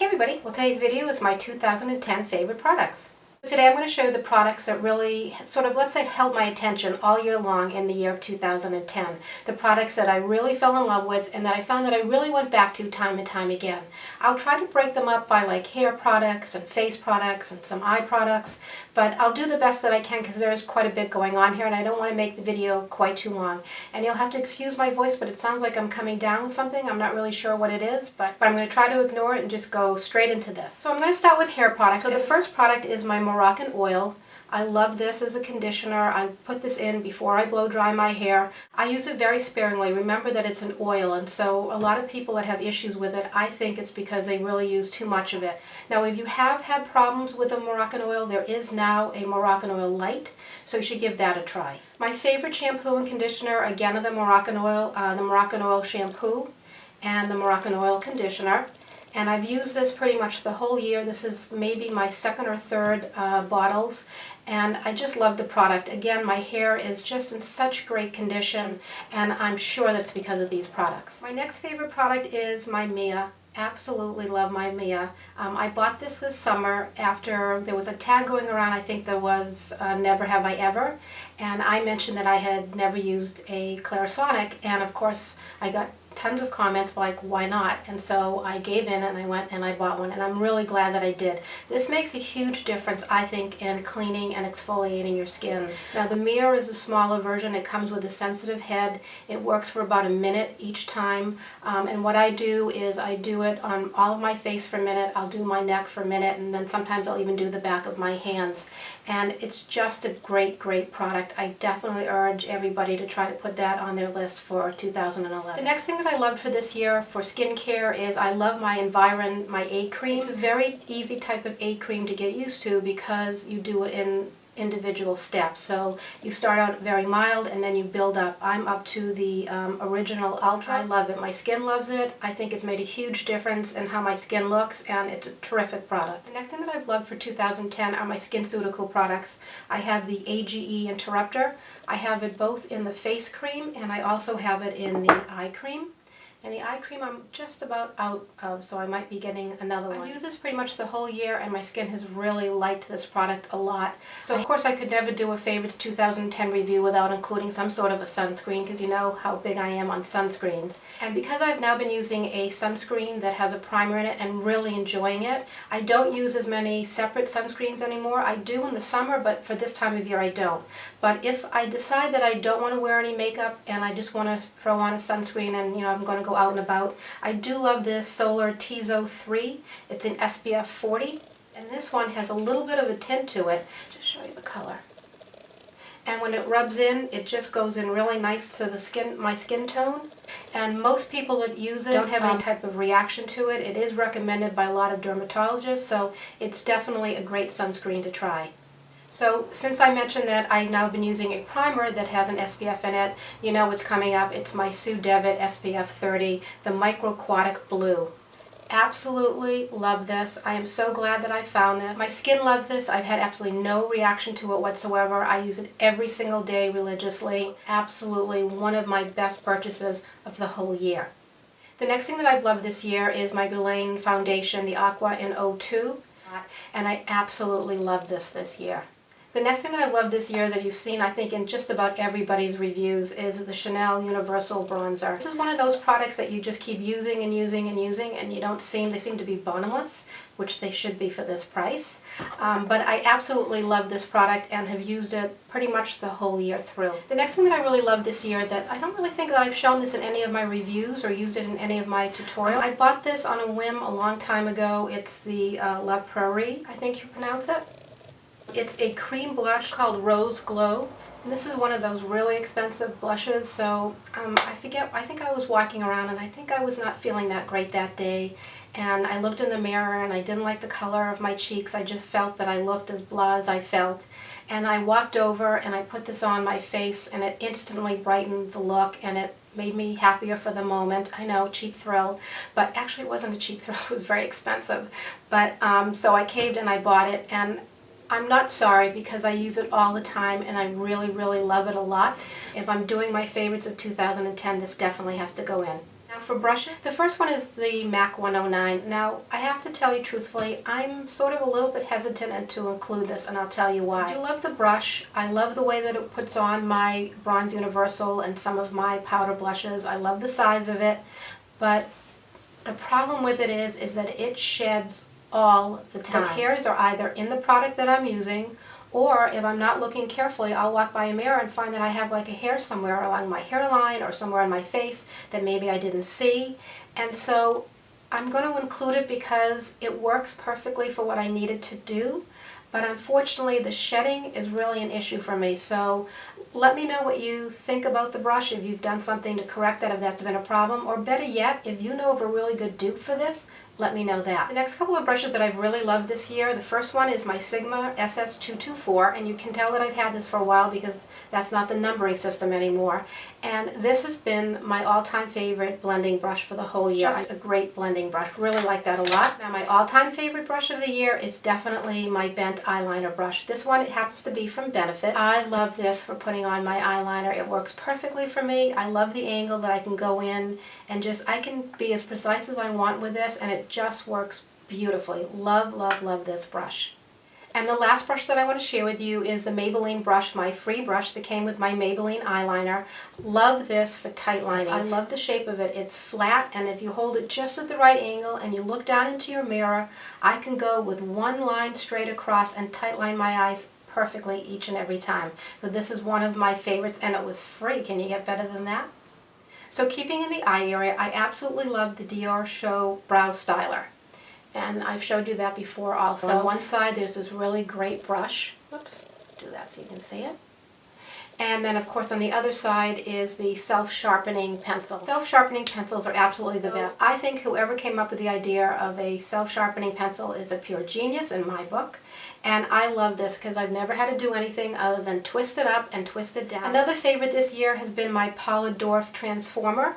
Hey everybody, well today's video is my 2010 favorite products. Today I'm going to show you the products that really sort of, let's say, held my attention all year long in the year of 2010. The products that I really fell in love with and that I found that I really went back to time and time again. I'll try to break them up by like hair products and face products and some eye products, but I'll do the best that I can because there's quite a bit going on here and I don't want to make the video quite too long. And you'll have to excuse my voice, but it sounds like I'm coming down with something. I'm not really sure what it is, but I'm going to try to ignore it and just go straight into this. So I'm going to start with hair products. So the first product is my Moroccan oil. I love this as a conditioner. I put this in before I blow dry my hair. I use it very sparingly. Remember that it's an oil, and so a lot of people that have issues with it, I think it's because they really use too much of it. Now, if you have had problems with the Moroccan oil, there is now a Moroccan oil light, so you should give that a try. My favorite shampoo and conditioner, again, are the Moroccan oil shampoo and the Moroccan oil conditioner. And I've used this pretty much the whole year. This is maybe my second or third bottles, and I just love the product. Again, my hair is just in such great condition, and I'm sure that's because of these products. My next favorite product is my Mia. Absolutely love my Mia. I bought this summer after there was a tag going around. I think there was Never Have I Ever, and I mentioned that I had never used a Clarasonic, and of course I got tons of comments like, why not? And so I gave in and I went and I bought one, and I'm really glad that I did. This makes a huge difference, I think, in cleaning and exfoliating your skin. Now, the Mia is a smaller version. It comes with a sensitive head. It works for about a minute each time, and what I do is I do it on all of my face for a minute. I'll do my neck for a minute, and then sometimes I'll even do the back of my hands. And it's just a great, great product. I definitely urge everybody to try to put that on their list for 2011. The next thing that I loved for this year for skincare is I love my Environ A Cream. It's a very easy type of A cream to get used to because you do it in individual steps. So you start out very mild and then you build up. I'm up to the original Ultra. I love it. My skin loves it. I think it's made a huge difference in how my skin looks, and it's a terrific product. The next thing that I've loved for 2010 are my Skinceuticals products. I have the A.G.E Interrupter. I have it both in the face cream and I also have it in the eye cream. And the eye cream I'm just about out of, so I might be getting another one. I've used this pretty much the whole year, and my skin has really liked this product a lot. So of course I could never do a favorites 2010 review without including some sort of a sunscreen, because you know how big I am on sunscreens. And because I've now been using a sunscreen that has a primer in it and really enjoying it, I don't use as many separate sunscreens anymore. I do in the summer, but for this time of year I don't. But if I decide that I don't want to wear any makeup and I just want to throw on a sunscreen and I'm going to go out and about, I do love this Solar Tizo 3. It's in SPF 40, and this one has a little bit of a tint to it. Just show you the color. And when it rubs in, it just goes in really nice to the skin, my skin tone. And most people that use it don't have any type of reaction to it. It is recommended by a lot of dermatologists, so it's definitely a great sunscreen to try. So since I mentioned that I've now been using a primer that has an SPF in it, you know what's coming up. It's my Devitt SPF 30, the Microquatic Blue. Absolutely love this. I am so glad that I found this. My skin loves this. I've had absolutely no reaction to it whatsoever. I use it every single day religiously. Absolutely one of my best purchases of the whole year. The next thing that I've loved this year is my Guerlain foundation, the Aqua in 02, and I absolutely love this year. The next thing that I've loved this year that you've seen, I think, in just about everybody's reviews is the Chanel Universal Bronzer. This is one of those products that you just keep using and using and using, and they seem to be bottomless, which they should be for this price. But I absolutely love this product and have used it pretty much the whole year through. The next thing that I really loved this year that I don't really think that I've shown this in any of my reviews or used it in any of my tutorials. I bought this on a whim a long time ago. It's the Praire, I think you pronounce it. It's a cream blush called Rose Glow. And this is one of those really expensive blushes, so I think I was walking around and I think I was not feeling that great that day. And I looked in the mirror and I didn't like the color of my cheeks. I just felt that I looked as blah as I felt. And I walked over and I put this on my face and it instantly brightened the look and it made me happier for the moment. I know, cheap thrill, but actually it wasn't a cheap thrill. It was very expensive. But so I caved and I bought it, and I'm not sorry because I use it all the time and I really, really love it a lot. If I'm doing my favorites of 2010, this definitely has to go in. Now for brushes. The first one is the MAC 109. Now, I have to tell you truthfully, I'm sort of a little bit hesitant to include this, and I'll tell you why. I do love the brush. I love the way that it puts on my Bronze Universal and some of my powder blushes. I love the size of it, but the problem with it is that it sheds all the time. The hairs are either in the product that I'm using, or if I'm not looking carefully, I'll walk by a mirror and find that I have like a hair somewhere along my hairline or somewhere on my face that maybe I didn't see. And so I'm going to include it because it works perfectly for what I needed to do. But unfortunately, the shedding is really an issue for me. So let me know what you think about the brush, if you've done something to correct that, if that's been a problem. Or better yet, if you know of a really good dupe for this, let me know that. The next couple of brushes that I've really loved this year, the first one is my Sigma SS224, and you can tell that I've had this for a while because that's not the numbering system anymore. And this has been my all-time favorite blending brush for the whole year. Just a great blending brush. Really like that a lot. Now, my all-time favorite brush of the year is definitely my Bent Eyeliner brush. This one, it happens to be from Benefit. I love this for putting on my eyeliner. It works perfectly for me. I love the angle that I can go in and I can be as precise as I want with this, and it just works beautifully. Love, love, love this brush. And the last brush that I want to share with you is the Maybelline brush, my free brush that came with my Maybelline eyeliner. Love this for tight lining. I love the shape of it. It's flat, and if you hold it just at the right angle and you look down into your mirror, I can go with one line straight across and tight line my eyes perfectly each and every time. So this is one of my favorites, and it was free. Can you get better than that? So keeping in the eye area, I absolutely love the Diorshow Brow Styler. And I've showed you that before also. On one side, there's this really great brush. Whoops, do that so you can see it. And then, of course, on the other side is the self-sharpening pencil. Self-sharpening pencils are absolutely the best. I think whoever came up with the idea of a self-sharpening pencil is a pure genius in my book. And I love this because I've never had to do anything other than twist it up and twist it down. Another favorite this year has been my Paula Dorf Transformer.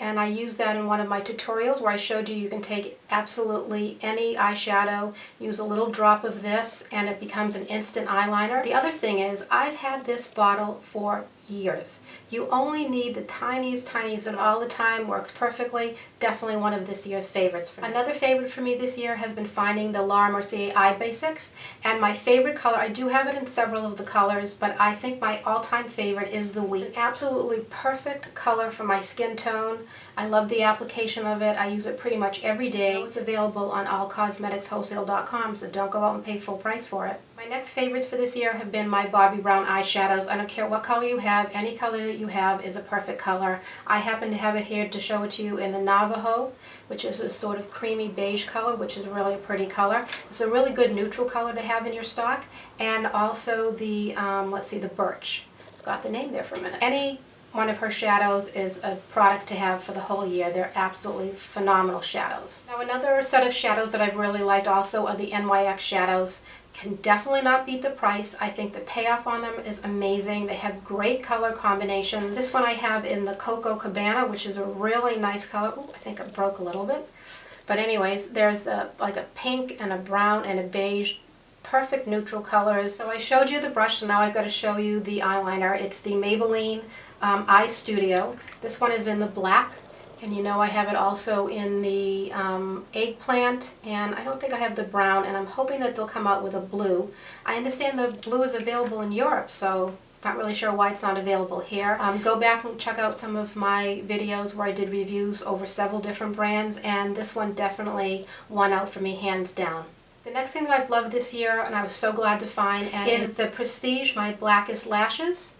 And I used that in one of my tutorials where I showed you can take absolutely any eyeshadow, use a little drop of this, and it becomes an instant eyeliner. The other thing is, I've had this bottle for years. You only need the tiniest, and all the time, works perfectly. Definitely one of this year's favorites for me. Another favorite for me this year has been finding the Laura Mercier Eye Basics. And my favorite color, I do have it in several of the colors, but I think my all-time favorite is the Wheat. It's an absolutely perfect color for my skin tone. I love the application of it. I use it pretty much every day. It's available on allcosmeticswholesale.com, so don't go out and pay full price for it. My next favorites for this year have been my Bobbi Brown eyeshadows. I don't care what color you have, any color that you have is a perfect color. I happen to have it here to show it to you in the Navajo, which is a sort of creamy beige color, which is really a pretty color. It's a really good neutral color to have in your stock. And also the, let's see, the Birch. Got the name there for a minute. Any one of her shadows is a product to have for the whole year. They're absolutely phenomenal shadows. Now, another set of shadows that I've really liked also are the NYX shadows. Can definitely not beat the price. I think the payoff on them is amazing. They have great color combinations. This one I have in the Coco Cabana, which is a really nice color. Ooh, I think it broke a little bit. But anyways, there's like a pink and a brown and a beige. Perfect neutral colors. So I showed you the brush, so now I've got to show you the eyeliner. It's the Maybelline Eyestudio. This one is in the black. And you know I have it also in the eggplant, and I don't think I have the brown, and I'm hoping that they'll come out with a blue. I understand the blue is available in Europe, so not really sure why it's not available here. Go back and check out some of my videos where I did reviews over several different brands, and this one definitely won out for me hands down. The next thing that I've loved this year, and I was so glad to find, is the Prestige, my Blackest lashes.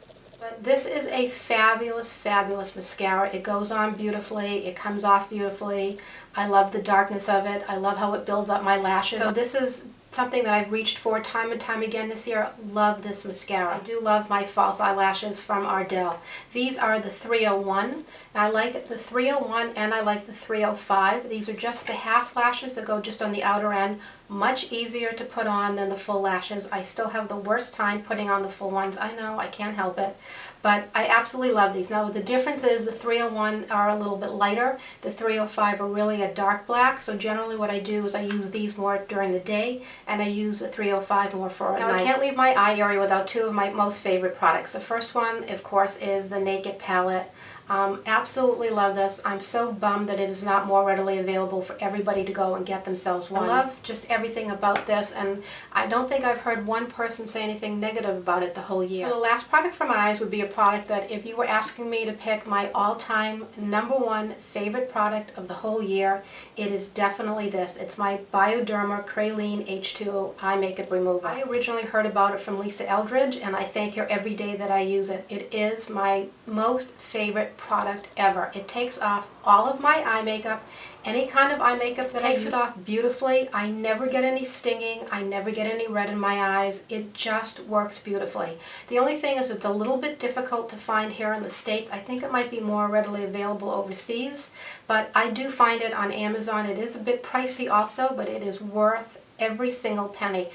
But this is a fabulous, fabulous mascara. It goes on beautifully. It comes off beautifully. I love the darkness of it. I love how it builds up my lashes. So this is something that I've reached for time and time again this year. Love this mascara. I do love my false eyelashes from Ardell. These are the 301. I like the 301 and I like the 305. These are just the half lashes that go just on the outer end. Much easier to put on than the full lashes. I still have the worst time putting on the full ones. I know, I can't help it. But I absolutely love these. Now the difference is the 301 are a little bit lighter. The 305 are really a dark black. So generally what I do is I use these more during the day, and I use the 305 more for at night. Now I can't leave my eye area without two of my most favorite products. The first one, of course, is the Naked palette. Absolutely love this. I'm so bummed that it is not more readily available for everybody to go and get themselves one. I love just everything about this, and I don't think I've heard one person say anything negative about it the whole year. So the last product from my eyes would be a product that if you were asking me to pick my all-time #1 favorite product of the whole year, it is definitely this. It's my Bioderma Creline H2o eye makeup remover. I originally heard about it from Lisa Eldridge, and I thank her every day that I use it. It is my most favorite product ever. It takes off all of my eye makeup, any kind of eye makeup that takes it off beautifully. I never get any stinging. I never get any red in my eyes. It just works beautifully. The only thing is it's a little bit difficult to find here in the States. I think it might be more readily available overseas, but I do find it on Amazon. It is a bit pricey also, but it is worth every single penny.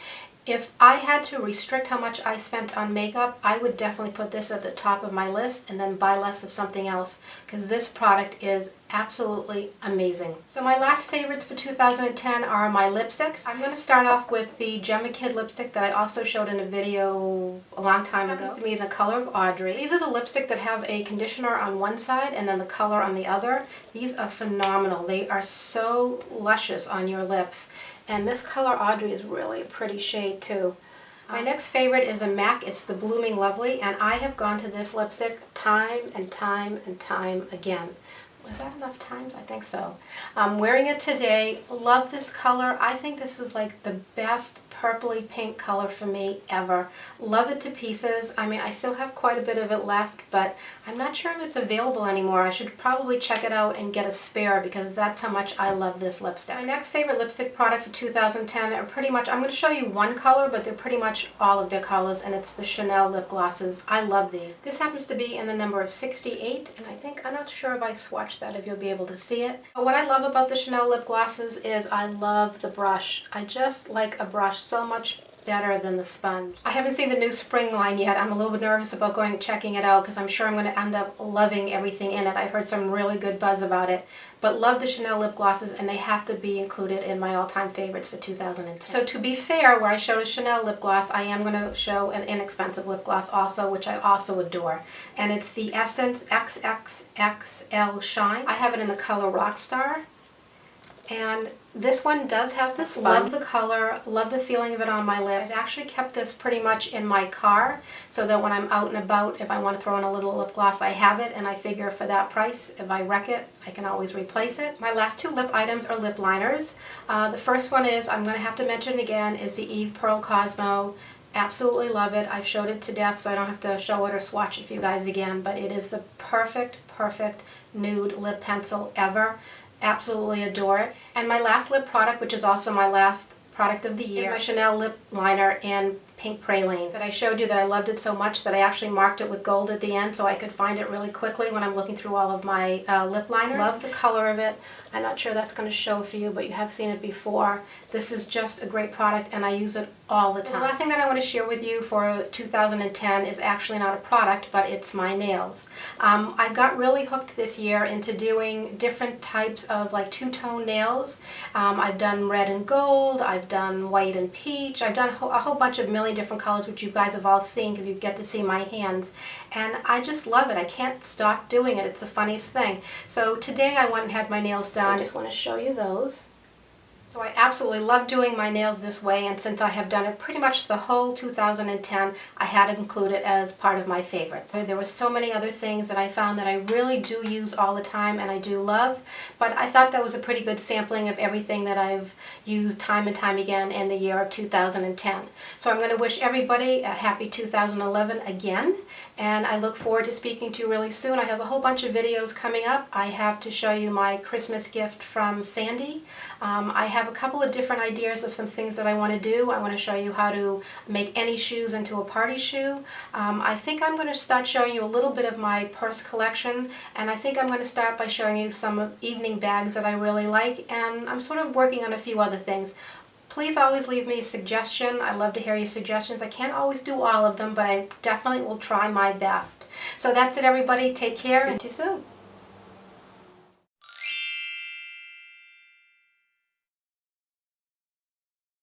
If I had to restrict how much I spent on makeup, I would definitely put this at the top of my list and then buy less of something else, because this product is absolutely amazing. So my last favorites for 2010 are my lipsticks. I'm going to start off with the Jemm lipstick that I also showed in a video a long time ago. It happens to be in the color of Audrey. These are the lipstick that have a conditioner on one side and then the color on the other. These are phenomenal. They are so luscious on your lips. And this color Audrey is really a pretty shade too. My next favorite is a MAC. It's the Bloomin Lovely, and I have gone to this lipstick time and time and time again. Was that enough times? I think so. I'm wearing it today. Love this color. I think this is like the best purpley pink color for me ever. Love it to pieces. I mean, I still have quite a bit of it left, but I'm not sure if it's available anymore. I should probably check it out and get a spare, because that's how much I love this lipstick. My next favorite lipstick product for 2010 are pretty much, I'm going to show you one color, but they're pretty much all of their colors, and it's the Chanel lip glosses. I love these. This happens to be in the number of 68, and I think, I'm not sure if I swatched that, if you'll be able to see it. But what I love about the Chanel lip glosses is I love the brush. I just like a brush so much better than the sponge. I haven't seen the new spring line yet. I'm a little bit nervous about going and checking it out, because I'm sure I'm going to end up loving everything in it. I've heard some really good buzz about it. But love the Chanel lip glosses, and they have to be included in my all-time favorites for 2010. So to be fair, where I showed a Chanel lip gloss, I am going to show an inexpensive lip gloss also, which I also adore. And it's the Essence XXXL Shine. I have it in the color Rockstar. And this one does have this sponge. Love the color, love the feeling of it on my lips. I've actually kept this pretty much in my car, so that when I'm out and about, if I want to throw in a little lip gloss, I have it, and I figure for that price, if I wreck it, I can always replace it. My last two lip items are lip liners. The first one is, I'm going to have to mention again, is the Eve Pearl Cosmo. Absolutely love it. I've showed it to death, so I don't have to show it or swatch it for you guys again, but it is the perfect nude lip pencil ever. Absolutely adore it. And my last lip product, which is also my last product of the year, is my Chanel lip liner in Pink Praline that I showed you that I loved it so much that I actually marked it with gold at the end so I could find it really quickly when I'm looking through all of my lip liners. Love the color of it. I'm not sure that's going to show for you, but you have seen it before. This is just a great product, and I use it all the time. The last thing that I want to share with you for 2010 is actually not a product, but it's my nails. I got really hooked this year into doing different types of like two-tone nails. I've done red and gold, I've done white and peach, I've done a whole bunch of million different colors, which you guys have all seen because you get to see my hands, and I just love it. I can't stop doing it. It's the funniest thing. So today I went and had my nails done. I just want to show you those. So I absolutely love doing my nails this way, and since I have done it pretty much the whole 2010, I had to include it as part of my favorites. There were so many other things that I found that I really do use all the time and I do love, but I thought that was a pretty good sampling of everything that I've used time and time again in the year of 2010. So I'm going to wish everybody a happy 2011 again, and I look forward to speaking to you really soon. I have a whole bunch of videos coming up. I have to show you my Christmas gift from Sandy. I have a couple of different ideas of some things that I want to do. I want to show you how to make any shoes into a party shoe. I think I'm going to start showing you a little bit of my purse collection, and I think I'm going to start by showing you some evening bags that I really like, and I'm sort of working on a few other things. Please always leave me a suggestion. I love to hear your suggestions. I can't always do all of them, but I definitely will try my best. So that's it, everybody. Take care, and see you soon.